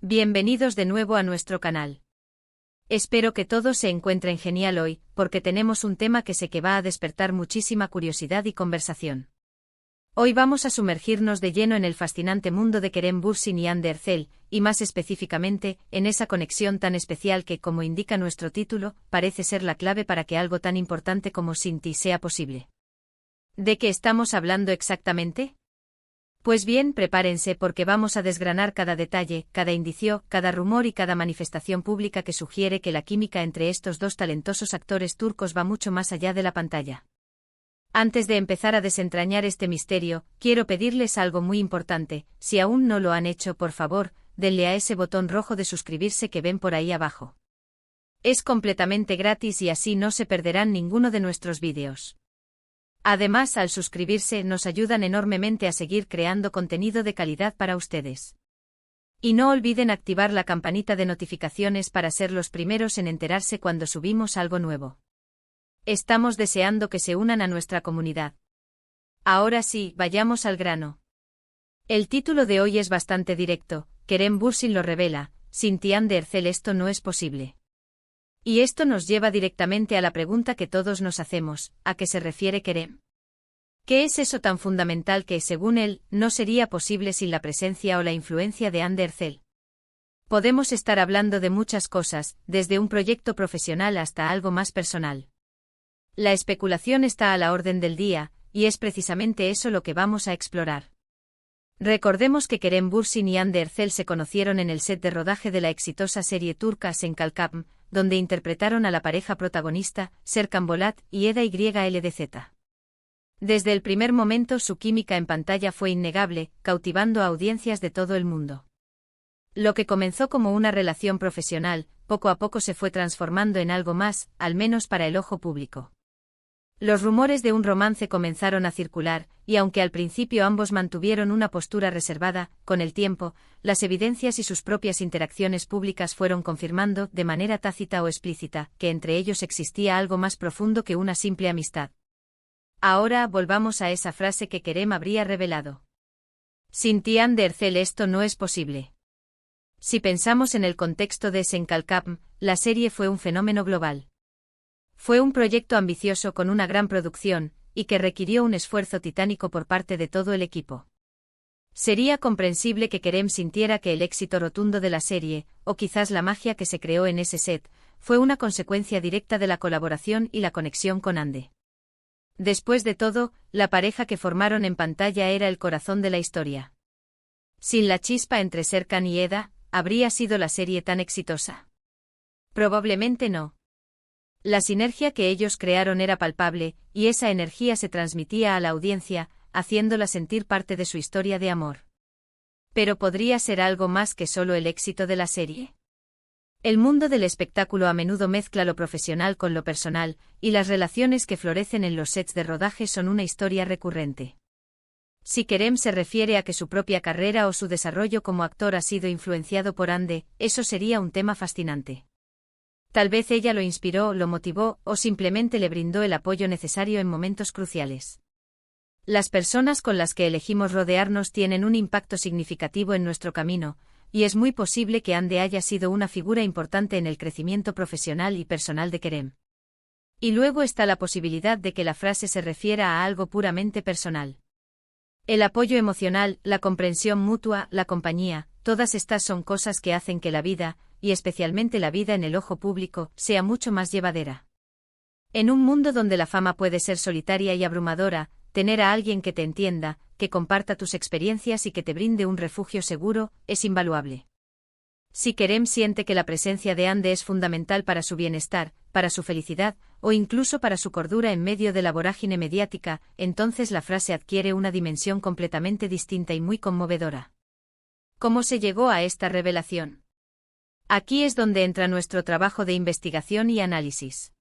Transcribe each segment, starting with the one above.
Bienvenidos de nuevo a nuestro canal. Espero que todos se encuentren genial hoy, porque tenemos un tema que sé que va a despertar muchísima curiosidad y conversación. Hoy vamos a sumergirnos de lleno en el fascinante mundo de Kerem Bürsin y Hande Erçel, y más específicamente, en esa conexión tan especial que, como indica nuestro título, parece ser la clave para que algo tan importante como Sinti sea posible. ¿De qué estamos hablando exactamente? Pues bien, prepárense porque vamos a desgranar cada detalle, cada indicio, cada rumor y cada manifestación pública que sugiere que la química entre estos dos talentosos actores turcos va mucho más allá de la pantalla. Antes de empezar a desentrañar este misterio, quiero pedirles algo muy importante: si aún no lo han hecho, por favor, denle a ese botón rojo de suscribirse que ven por ahí abajo. Es completamente gratis y así no se perderán ninguno de nuestros vídeos. Además, al suscribirse nos ayudan enormemente a seguir creando contenido de calidad para ustedes. Y no olviden activar la campanita de notificaciones para ser los primeros en enterarse cuando subimos algo nuevo. Estamos deseando que se unan a nuestra comunidad. Ahora sí, vayamos al grano. El título de hoy es bastante directo: Kerem Bürsin lo revela, Sinti Hande Erçel esto no es posible. Y esto nos lleva directamente a la pregunta que todos nos hacemos: ¿a qué se refiere Kerem? ¿Qué es eso tan fundamental que, según él, no sería posible sin la presencia o la influencia de Hande Erçel? Podemos estar hablando de muchas cosas, desde un proyecto profesional hasta algo más personal. La especulación está a la orden del día, y es precisamente eso lo que vamos a explorar. Recordemos que Kerem Bürsin y Hande Erçel se conocieron en el set de rodaje de la exitosa serie turca Senkalkam, donde interpretaron a la pareja protagonista, Serkan Bolat y Eda YLDZ. Desde el primer momento su química en pantalla fue innegable, cautivando a audiencias de todo el mundo. Lo que comenzó como una relación profesional, poco a poco se fue transformando en algo más, al menos para el ojo público. Los rumores de un romance comenzaron a circular, y aunque al principio ambos mantuvieron una postura reservada, con el tiempo, las evidencias y sus propias interacciones públicas fueron confirmando, de manera tácita o explícita, que entre ellos existía algo más profundo que una simple amistad. Ahora volvamos a esa frase que Kerem habría revelado. Sinti Hande Erçel esto no es posible. Si pensamos en el contexto de Senkalkam, la serie fue un fenómeno global. Fue un proyecto ambicioso con una gran producción, y que requirió un esfuerzo titánico por parte de todo el equipo. Sería comprensible que Kerem sintiera que el éxito rotundo de la serie, o quizás la magia que se creó en ese set, fue una consecuencia directa de la colaboración y la conexión con Hande. Después de todo, la pareja que formaron en pantalla era el corazón de la historia. Sin la chispa entre Serkan y Eda, ¿habría sido la serie tan exitosa? Probablemente no. La sinergia que ellos crearon era palpable, y esa energía se transmitía a la audiencia, haciéndola sentir parte de su historia de amor. Pero ¿podría ser algo más que solo el éxito de la serie? El mundo del espectáculo a menudo mezcla lo profesional con lo personal, y las relaciones que florecen en los sets de rodaje son una historia recurrente. Si Kerem se refiere a que su propia carrera o su desarrollo como actor ha sido influenciado por Hande, eso sería un tema fascinante. Tal vez ella lo inspiró, lo motivó, o simplemente le brindó el apoyo necesario en momentos cruciales. Las personas con las que elegimos rodearnos tienen un impacto significativo en nuestro camino, y es muy posible que Hande haya sido una figura importante en el crecimiento profesional y personal de Kerem. Y luego está la posibilidad de que la frase se refiera a algo puramente personal. El apoyo emocional, la comprensión mutua, la compañía, todas estas son cosas que hacen que la vida, y especialmente la vida en el ojo público, sea mucho más llevadera. En un mundo donde la fama puede ser solitaria y abrumadora, tener a alguien que te entienda, que comparta tus experiencias y que te brinde un refugio seguro, es invaluable. Si Kerem siente que la presencia de Hande es fundamental para su bienestar, para su felicidad, o incluso para su cordura en medio de la vorágine mediática, entonces la frase adquiere una dimensión completamente distinta y muy conmovedora. ¿Cómo se llegó a esta revelación? Aquí es donde entra nuestro trabajo de investigación y análisis.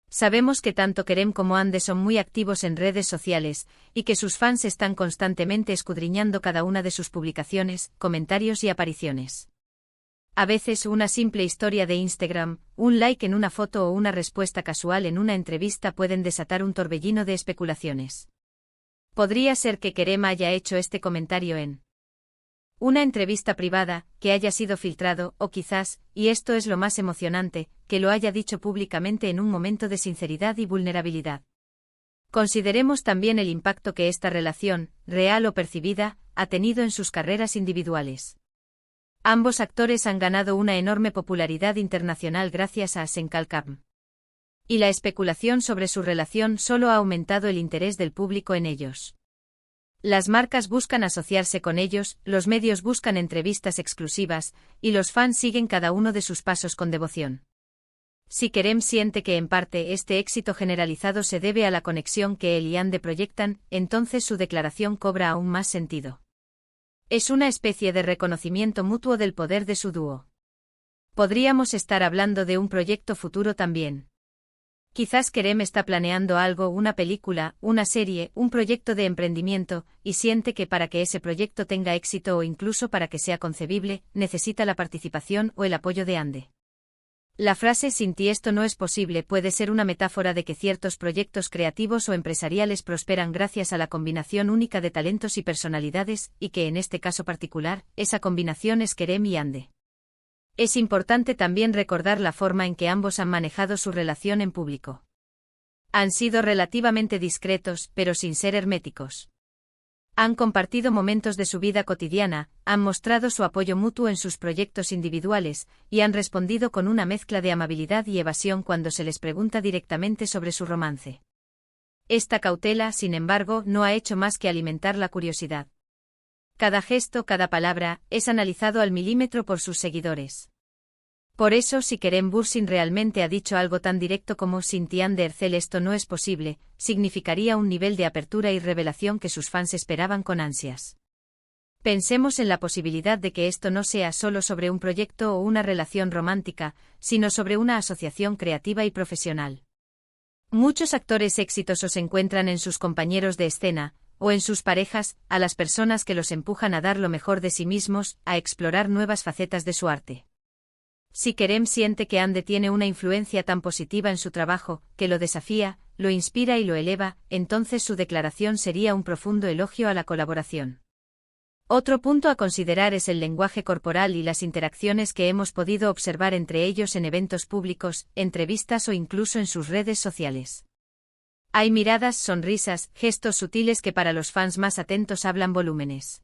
Sabemos que tanto Kerem como Hande son muy activos en redes sociales, y que sus fans están constantemente escudriñando cada una de sus publicaciones, comentarios y apariciones. A veces una simple historia de Instagram, un like en una foto o una respuesta casual en una entrevista pueden desatar un torbellino de especulaciones. ¿Podría ser que Kerem haya hecho este comentario en Una entrevista privada, que haya sido filtrado, o quizás, y esto es lo más emocionante, que lo haya dicho públicamente en un momento de sinceridad y vulnerabilidad. Consideremos también el impacto que esta relación, real o percibida, ha tenido en sus carreras individuales. Ambos actores han ganado una enorme popularidad internacional gracias a Senkalkam. Y la especulación sobre su relación solo ha aumentado el interés del público en ellos. Las marcas buscan asociarse con ellos, los medios buscan entrevistas exclusivas, y los fans siguen cada uno de sus pasos con devoción. Si Kerem siente que en parte este éxito generalizado se debe a la conexión que él y Hande proyectan, entonces su declaración cobra aún más sentido. Es una especie de reconocimiento mutuo del poder de su dúo. Podríamos estar hablando de un proyecto futuro también. Quizás Kerem está planeando algo, una película, una serie, un proyecto de emprendimiento, y siente que para que ese proyecto tenga éxito o incluso para que sea concebible, necesita la participación o el apoyo de Hande. La frase "sin ti esto no es posible" puede ser una metáfora de que ciertos proyectos creativos o empresariales prosperan gracias a la combinación única de talentos y personalidades, y que en este caso particular, esa combinación es Kerem y Hande. Es importante también recordar la forma en que ambos han manejado su relación en público. Han sido relativamente discretos, pero sin ser herméticos. Han compartido momentos de su vida cotidiana, han mostrado su apoyo mutuo en sus proyectos individuales, y han respondido con una mezcla de amabilidad y evasión cuando se les pregunta directamente sobre su romance. Esta cautela, sin embargo, no ha hecho más que alimentar la curiosidad. Cada gesto, cada palabra, es analizado al milímetro por sus seguidores. Por eso, si Kerem Bürsin realmente ha dicho algo tan directo como "sin ti Hande Erçel esto no es posible", significaría un nivel de apertura y revelación que sus fans esperaban con ansias. Pensemos en la posibilidad de que esto no sea solo sobre un proyecto o una relación romántica, sino sobre una asociación creativa y profesional. Muchos actores exitosos encuentran en sus compañeros de escena, o en sus parejas, a las personas que los empujan a dar lo mejor de sí mismos, a explorar nuevas facetas de su arte. Si Kerem siente que Hande tiene una influencia tan positiva en su trabajo, que lo desafía, lo inspira y lo eleva, entonces su declaración sería un profundo elogio a la colaboración. Otro punto a considerar es el lenguaje corporal y las interacciones que hemos podido observar entre ellos en eventos públicos, entrevistas o incluso en sus redes sociales. Hay miradas, sonrisas, gestos sutiles que para los fans más atentos hablan volúmenes.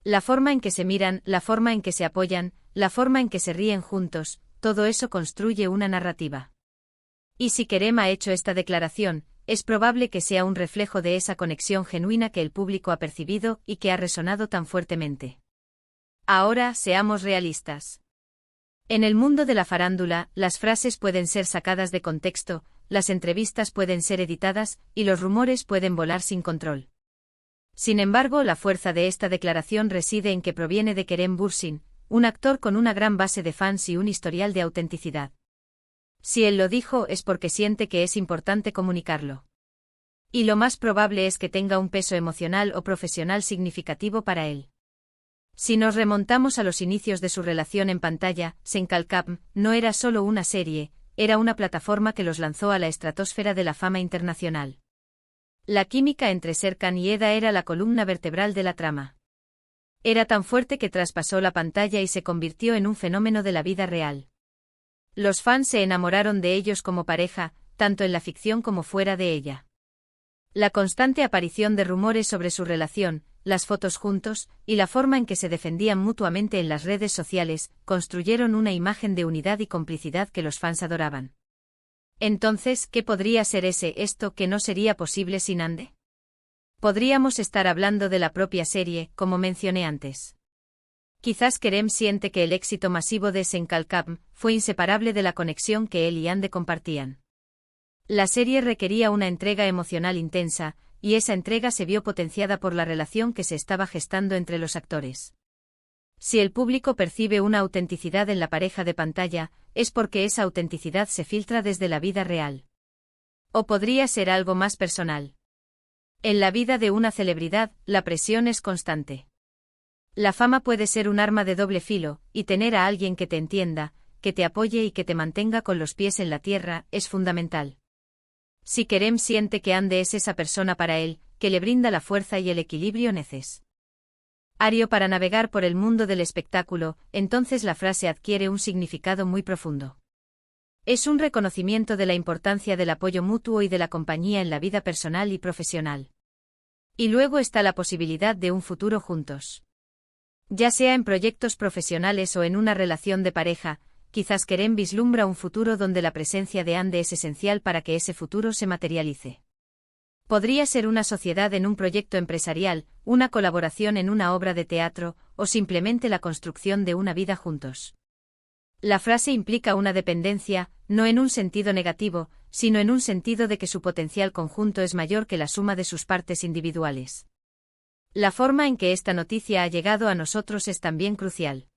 La forma en que se miran, la forma en que se apoyan, la forma en que se ríen juntos, todo eso construye una narrativa. Y si Kerem ha hecho esta declaración, es probable que sea un reflejo de esa conexión genuina que el público ha percibido y que ha resonado tan fuertemente. Ahora, seamos realistas. En el mundo de la farándula, las frases pueden ser sacadas de contexto, las entrevistas pueden ser editadas, y los rumores pueden volar sin control. Sin embargo, la fuerza de esta declaración reside en que proviene de Kerem Bürsin, un actor con una gran base de fans y un historial de autenticidad. Si él lo dijo es porque siente que es importante comunicarlo. Y lo más probable es que tenga un peso emocional o profesional significativo para él. Si nos remontamos a los inicios de su relación en pantalla, Senkalkam no era solo una serie, era una plataforma que los lanzó a la estratosfera de la fama internacional. La química entre Serkan y Eda era la columna vertebral de la trama. Era tan fuerte que traspasó la pantalla y se convirtió en un fenómeno de la vida real. Los fans se enamoraron de ellos como pareja, tanto en la ficción como fuera de ella. La constante aparición de rumores sobre su relación, las fotos juntos, y la forma en que se defendían mutuamente en las redes sociales, construyeron una imagen de unidad y complicidad que los fans adoraban. Entonces, ¿qué podría ser esto que no sería posible sin Hande? Podríamos estar hablando de la propia serie, como mencioné antes. Quizás Kerem siente que el éxito masivo de Senkalkam fue inseparable de la conexión que él y Hande compartían. La serie requería una entrega emocional intensa, y esa entrega se vio potenciada por la relación que se estaba gestando entre los actores. Si el público percibe una autenticidad en la pareja de pantalla, es porque esa autenticidad se filtra desde la vida real. O podría ser algo más personal. En la vida de una celebridad, la presión es constante. La fama puede ser un arma de doble filo, y tener a alguien que te entienda, que te apoye y que te mantenga con los pies en la tierra, es fundamental. Si Kerem siente que Hande es esa persona para él, que le brinda la fuerza y el equilibrio necesarios. Ario para navegar por el mundo del espectáculo, entonces la frase adquiere un significado muy profundo. Es un reconocimiento de la importancia del apoyo mutuo y de la compañía en la vida personal y profesional. Y luego está la posibilidad de un futuro juntos. Ya sea en proyectos profesionales o en una relación de pareja, quizás Kerem vislumbra un futuro donde la presencia de Ande es esencial para que ese futuro se materialice. Podría ser una sociedad en un proyecto empresarial, una colaboración en una obra de teatro, o simplemente la construcción de una vida juntos. La frase implica una dependencia, no en un sentido negativo, sino en un sentido de que su potencial conjunto es mayor que la suma de sus partes individuales. La forma en que esta noticia ha llegado a nosotros es también crucial.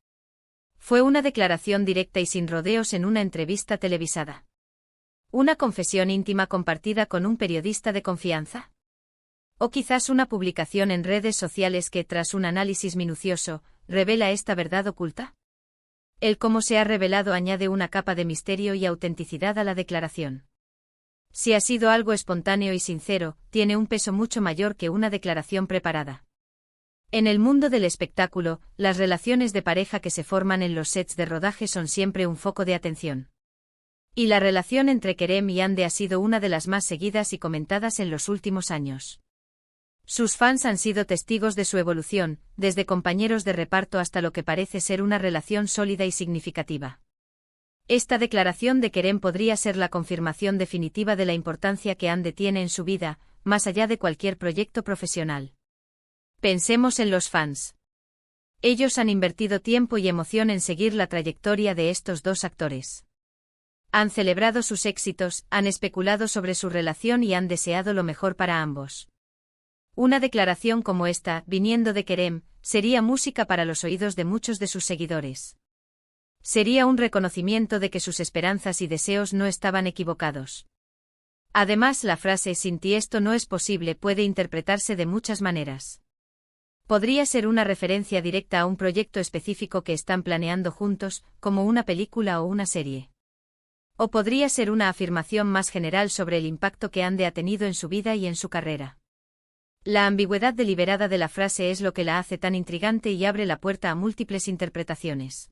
Fue una declaración directa y sin rodeos en una entrevista televisada. ¿Una confesión íntima compartida con un periodista de confianza? ¿O quizás una publicación en redes sociales que, tras un análisis minucioso, revela esta verdad oculta? El cómo se ha revelado añade una capa de misterio y autenticidad a la declaración. Si ha sido algo espontáneo y sincero, tiene un peso mucho mayor que una declaración preparada. En el mundo del espectáculo, las relaciones de pareja que se forman en los sets de rodaje son siempre un foco de atención. Y la relación entre Kerem y Ande ha sido una de las más seguidas y comentadas en los últimos años. Sus fans han sido testigos de su evolución, desde compañeros de reparto hasta lo que parece ser una relación sólida y significativa. Esta declaración de Kerem podría ser la confirmación definitiva de la importancia que Ande tiene en su vida, más allá de cualquier proyecto profesional. Pensemos en los fans. Ellos han invertido tiempo y emoción en seguir la trayectoria de estos dos actores. Han celebrado sus éxitos, han especulado sobre su relación y han deseado lo mejor para ambos. Una declaración como esta, viniendo de Kerem, sería música para los oídos de muchos de sus seguidores. Sería un reconocimiento de que sus esperanzas y deseos no estaban equivocados. Además, la frase «sin ti esto no es posible» puede interpretarse de muchas maneras. Podría ser una referencia directa a un proyecto específico que están planeando juntos, como una película o una serie. O podría ser una afirmación más general sobre el impacto que Ande ha tenido en su vida y en su carrera. La ambigüedad deliberada de la frase es lo que la hace tan intrigante y abre la puerta a múltiples interpretaciones.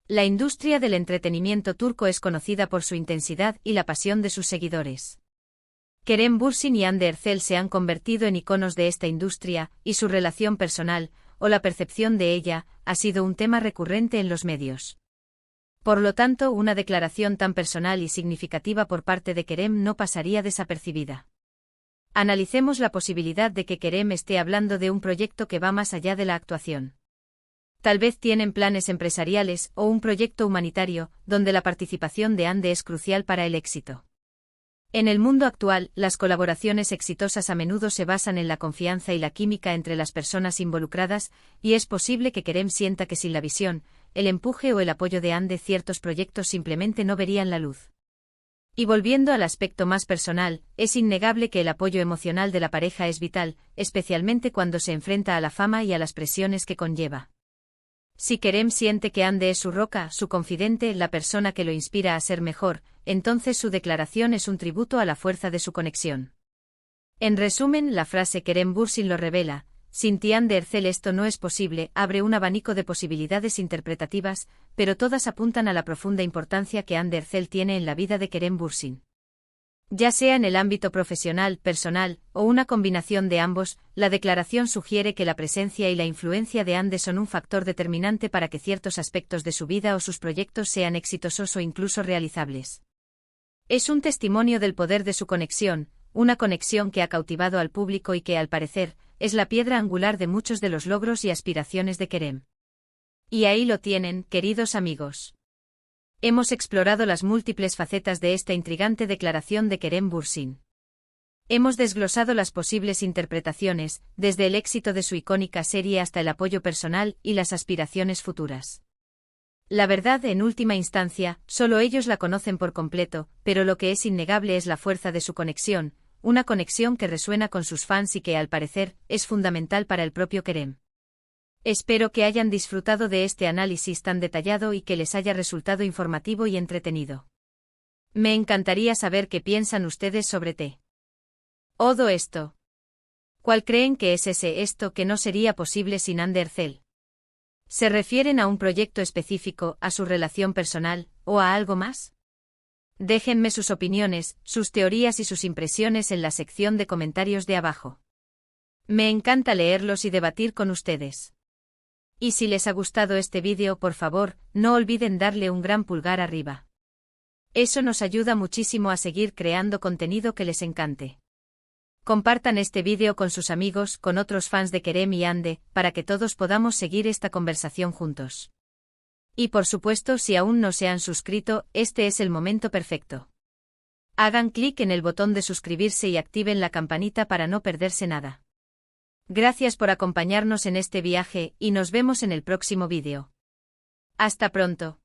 La industria del entretenimiento turco es conocida por su intensidad y la pasión de sus seguidores. Kerem Bürsin y Hande Erçel se han convertido en iconos de esta industria, y su relación personal, o la percepción de ella, ha sido un tema recurrente en los medios. Por lo tanto, una declaración tan personal y significativa por parte de Kerem no pasaría desapercibida. Analicemos la posibilidad de que Kerem esté hablando de un proyecto que va más allá de la actuación. Tal vez tienen planes empresariales o un proyecto humanitario, donde la participación de Hande es crucial para el éxito. En el mundo actual, las colaboraciones exitosas a menudo se basan en la confianza y la química entre las personas involucradas, y es posible que Kerem sienta que sin la visión, el empuje o el apoyo de Hande ciertos proyectos simplemente no verían la luz. Y volviendo al aspecto más personal, es innegable que el apoyo emocional de la pareja es vital, especialmente cuando se enfrenta a la fama y a las presiones que conlleva. Si Kerem siente que Hande es su roca, su confidente, la persona que lo inspira a ser mejor, entonces su declaración es un tributo a la fuerza de su conexión. En resumen, la frase Kerem Bürsin lo revela: sin ti Hande Erçel esto no es posible, abre un abanico de posibilidades interpretativas, pero todas apuntan a la profunda importancia que Hande Erçel tiene en la vida de Kerem Bürsin. Ya sea en el ámbito profesional, personal, o una combinación de ambos, la declaración sugiere que la presencia y la influencia de Hande son un factor determinante para que ciertos aspectos de su vida o sus proyectos sean exitosos o incluso realizables. Es un testimonio del poder de su conexión, una conexión que ha cautivado al público y que, al parecer, es la piedra angular de muchos de los logros y aspiraciones de Kerem. Y ahí lo tienen, queridos amigos. Hemos explorado las múltiples facetas de esta intrigante declaración de Kerem Bürsin. Hemos desglosado las posibles interpretaciones, desde el éxito de su icónica serie hasta el apoyo personal y las aspiraciones futuras. La verdad, en última instancia, solo ellos la conocen por completo, pero lo que es innegable es la fuerza de su conexión, una conexión que resuena con sus fans y que, al parecer, es fundamental para el propio Kerem. Espero que hayan disfrutado de este análisis tan detallado y que les haya resultado informativo y entretenido. Me encantaría saber qué piensan ustedes sobre todo esto. ¿Cuál creen que es esto que no sería posible sin Undercell? ¿Se refieren a un proyecto específico, a su relación personal, o a algo más? Déjenme sus opiniones, sus teorías y sus impresiones en la sección de comentarios de abajo. Me encanta leerlos y debatir con ustedes. Y si les ha gustado este vídeo, por favor, no olviden darle un gran pulgar arriba. Eso nos ayuda muchísimo a seguir creando contenido que les encante. Compartan este vídeo con sus amigos, con otros fans de Kerem y Ande, para que todos podamos seguir esta conversación juntos. Y por supuesto, si aún no se han suscrito, este es el momento perfecto. Hagan clic en el botón de suscribirse y activen la campanita para no perderse nada. Gracias por acompañarnos en este viaje, y nos vemos en el próximo vídeo. Hasta pronto.